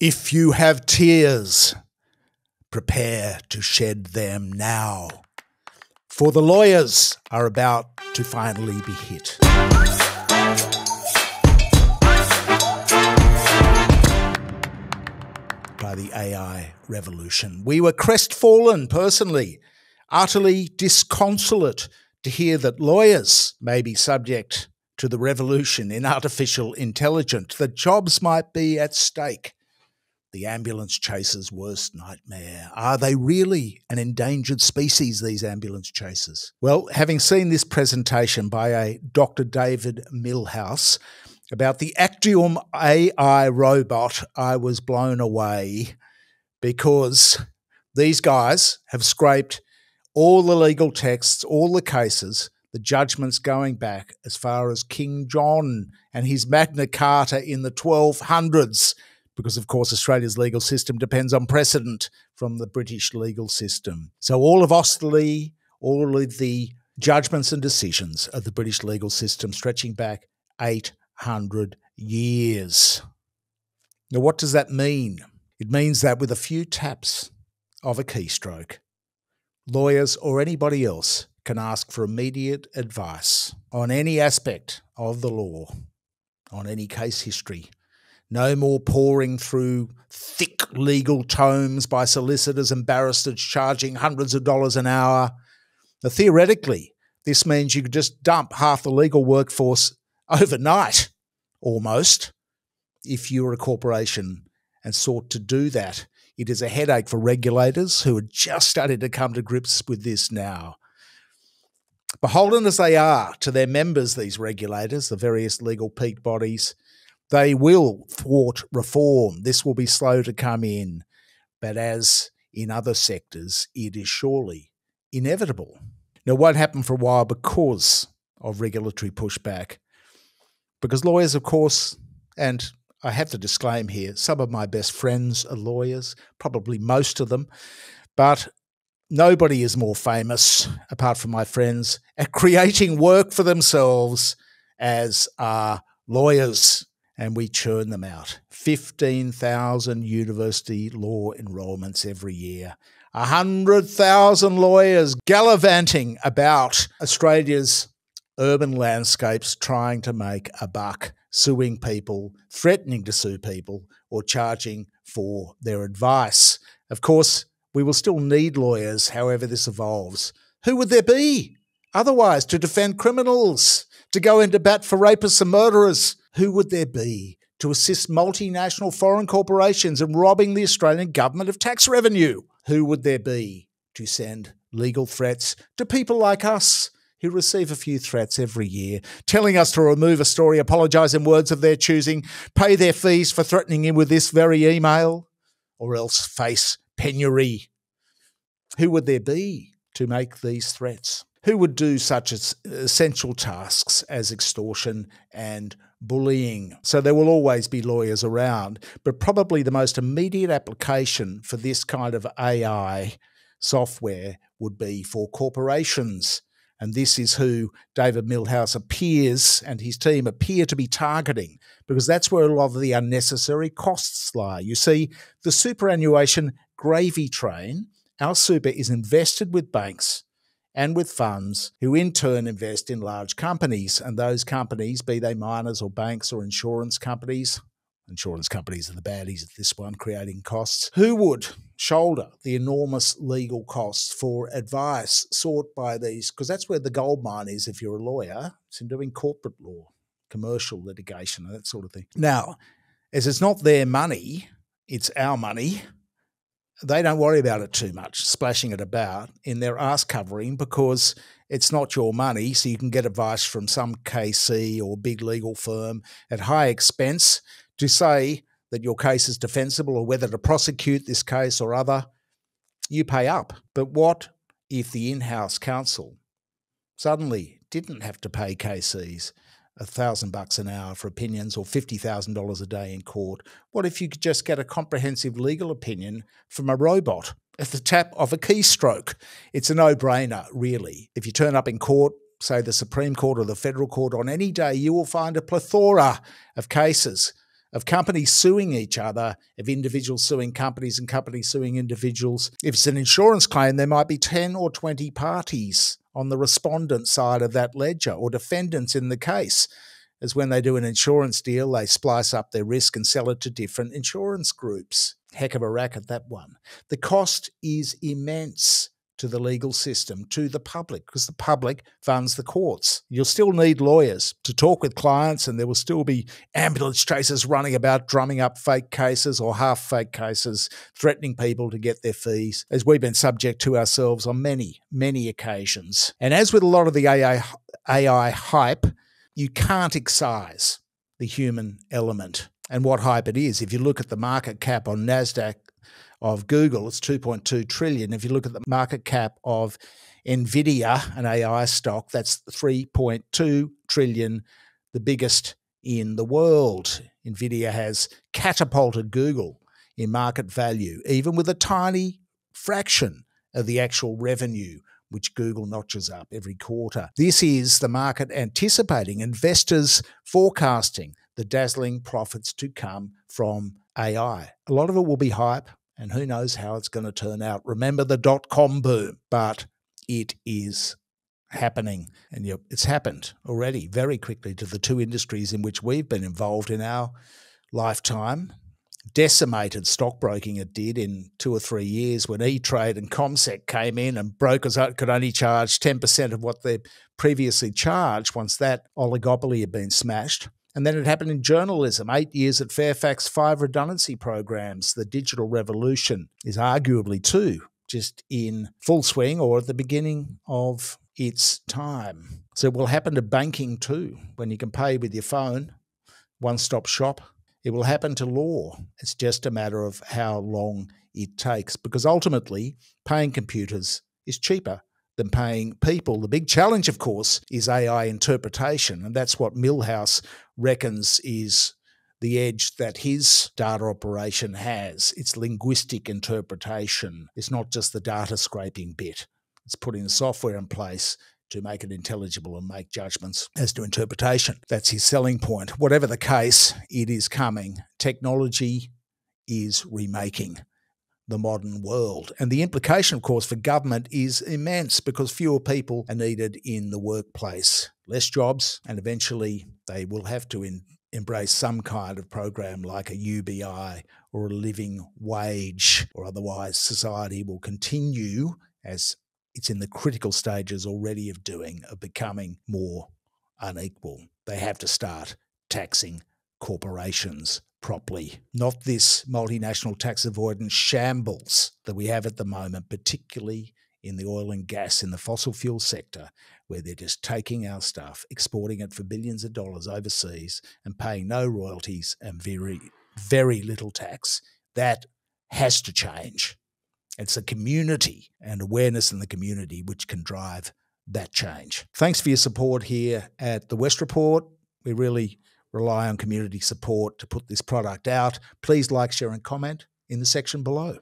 If you have tears, prepare to shed them now, for the lawyers are about to finally be hit. By the AI revolution. We were crestfallen personally, utterly disconsolate to hear that lawyers may be subject to the revolution in artificial intelligence, that jobs might be at stake. The ambulance chaser's worst nightmare. Are they really an endangered species, these ambulance chasers? Well, having seen this presentation by a Dr. David Milhouse about the Actium AI robot, I was blown away because these guys have scraped all the legal texts, all the cases, the judgments going back as far as King John and his Magna Carta in the 1200s, because, of course, Australia's legal system depends on precedent from the British legal system. So all of Osterley, all of the judgments and decisions of the British legal system stretching back 800 years. Now, what does that mean? It means that with a few taps of a keystroke, lawyers or anybody else can ask for immediate advice on any aspect of the law, on any case history. No more pouring through thick legal tomes by solicitors and barristers charging hundreds of dollars an hour. Now, theoretically, this means you could just dump half the legal workforce overnight, almost, if you were a corporation and sought to do that. It is a headache for regulators who are just starting to come to grips with this now. Beholden as they are to their members, these regulators, the various legal peak bodies, they will thwart reform. This will be slow to come in, but as in other sectors, it is surely inevitable. Now, it won't happen for a while because of regulatory pushback, because lawyers, of course, and I have to disclaim here, some of my best friends are lawyers, probably most of them, but nobody is more famous, apart from my friends, at creating work for themselves as are lawyers. And we churn them out. 15,000 university law enrolments every year. 100,000 lawyers gallivanting about Australia's urban landscapes trying to make a buck, suing people, threatening to sue people, or charging for their advice. Of course, we will still need lawyers, however this evolves. Who would there be otherwise to defend criminals, to go into bat for rapists and murderers? Who would there be to assist multinational foreign corporations in robbing the Australian government of tax revenue? Who would there be to send legal threats to people like us who receive a few threats every year, telling us to remove a story, apologise in words of their choosing, pay their fees for threatening him with this very email, or else face penury? Who would there be to make these threats? Who would do such essential tasks as extortion and bullying? So there will always be lawyers around, but probably the most immediate application for this kind of AI software would be for corporations. And this is who David Milhouse appears and his team appear to be targeting, because that's where a lot of the unnecessary costs lie. You see, the superannuation gravy train, our super is invested with banks and with funds who in turn invest in large companies. And those companies, be they miners or banks or insurance companies are the baddies at this one, creating costs, who would shoulder the enormous legal costs for advice sought by these, because that's where the gold mine is if you're a lawyer. It's in doing corporate law, commercial litigation, and that sort of thing. Now, as it's not their money, it's our money, they don't worry about it too much, splashing it about in their ass covering, because it's not your money, so you can get advice from some KC or big legal firm at high expense to say that your case is defensible or whether to prosecute this case or other. You pay up. But what if the in-house counsel suddenly didn't have to pay KCs $1,000 an hour for opinions or $50,000 a day in court? What if you could just get a comprehensive legal opinion from a robot at the tap of a keystroke? It's a no-brainer, really. If you turn up in court, say the Supreme Court or the Federal Court, on any day, you will find a plethora of cases of companies suing each other, of individuals suing companies and companies suing individuals. If it's an insurance claim, there might be 10 or 20 parties on the respondent side of that ledger, or defendants in the case. As when they do an insurance deal, they splice up their risk and sell it to different insurance groups. Heck of a racket, that one. The cost is immense to the legal system, to the public, because the public funds the courts. You'll still need lawyers to talk with clients, and there will still be ambulance chasers running about drumming up fake cases or half-fake cases, threatening people to get their fees, as we've been subject to ourselves on many, many occasions. And as with a lot of the AI hype, you can't excise the human element and what hype it is. If you look at the market cap on NASDAQ of Google, it's 2.2 trillion. If you look at the market cap of Nvidia, an AI stock, that's 3.2 trillion, the biggest in the world. Nvidia has catapulted Google in market value, even with a tiny fraction of the actual revenue which Google notches up every quarter. This is the market anticipating, investors forecasting the dazzling profits to come from AI. A lot of it will be hype, and who knows how it's going to turn out. Remember the dot-com boom, but it is happening. And it's happened already very quickly to the two industries in which we've been involved in our lifetime. Decimated stockbroking it did in 2 or 3 years when E-Trade and CommSec came in, and brokers could only charge 10% of what they previously charged once that oligopoly had been smashed. And then it happened in journalism, 8 years at Fairfax, 5 redundancy programs. The digital revolution is arguably too just in full swing or at the beginning of its time. So it will happen to banking too, when you can pay with your phone, one-stop shop. It will happen to law. It's just a matter of how long it takes, because ultimately paying computers is cheaper than paying people. The big challenge, of course, is AI interpretation, and that's what Milhouse reckons is the edge that his data operation has. It's linguistic interpretation. It's not just the data scraping bit. It's putting the software in place to make it intelligible and make judgments as to interpretation. That's his selling point. Whatever the case, it is coming. Technology is remaking the modern world. And the implication, of course, for government is immense, because fewer people are needed in the workplace. Less jobs, and eventually they will have to embrace some kind of program like a UBI or a living wage, or otherwise society will continue, as it's in the critical stages already of doing, of becoming more unequal. They have to start taxing corporations properly, not this multinational tax avoidance shambles that we have at the moment, particularly in the oil and gas, in the fossil fuel sector, where they're just taking our stuff, exporting it for billions of dollars overseas and paying no royalties and very, very little tax. That has to change. It's a community and awareness in the community which can drive that change. Thanks for your support here at the West Report. We really rely on community support to put this product out. Please like, share and comment in the section below.